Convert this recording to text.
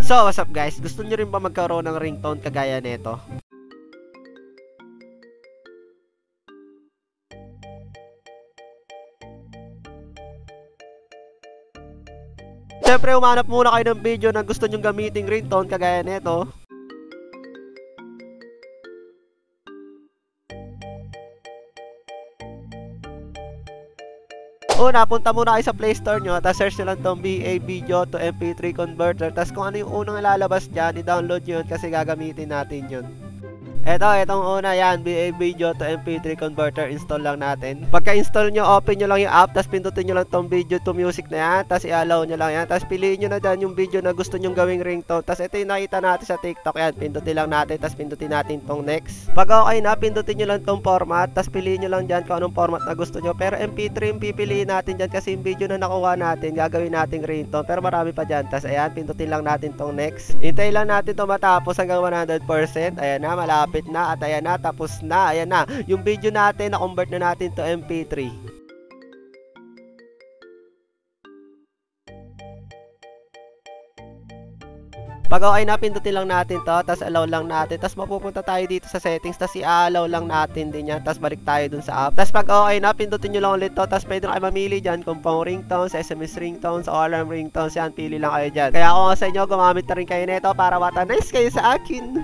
So, what's up guys? Gusto nyo rin ba magkaroon ng ringtone kagaya nito? Siyempre, umanap muna kayo ng video na gusto nyong gamiting ringtone kagaya nito. Una, punta muna kayo sa Play Store nyo, tapos search nyo lang itong BA Video to MP3 Converter. Tapos kung ano yung unang ilalabas dyan, i-download nyo yun kasi gagamitin natin yun. Itong una yan, BA Video to MP3 Converter, install lang natin. Pagka-install nyo, open nyo lang yung app, tapos pindutin nyo lang tong video to music na yan, tapos i-allow nyo lang yan, tapos piliin nyo na dyan yung video na gusto nyong gawing ringtone. Tapos ito yung nakita natin sa TikTok yan, pindutin lang natin, tapos pindutin natin tong next. Pag okay na, pindutin nyo lang tong format, tapos piliin nyo lang dyan kung anong format na gusto nyo. Pero MP3 yung pipiliin natin dyan kasi yung video na nakuha natin, gagawin nating ringtone. Pero marami pa dyan, tapos ayan, pindutin lang natin tong next. Hintayin lang natin to matapos hanggang 100%. Ayan na, malapit na. At ayan na, tapos na, ayan na. Yung video natin, na-convert na natin to MP3. Pag okay na, pindutin lang natin to, tapos allow lang natin, tapos mapupunta tayo dito sa settings, tapos i-allow lang natin din yan, tapos balik tayo dun sa app. Tapos pag okay na, pindutin nyo lang ulit to, tapos pwede kayo mamili dyan kung pang ringtones, SMS ringtones, o alarm ringtones, yan, pili lang kayo dyan. Kaya ako sa inyo, gumamit na rin kayo nito para matanice kayo sa akin.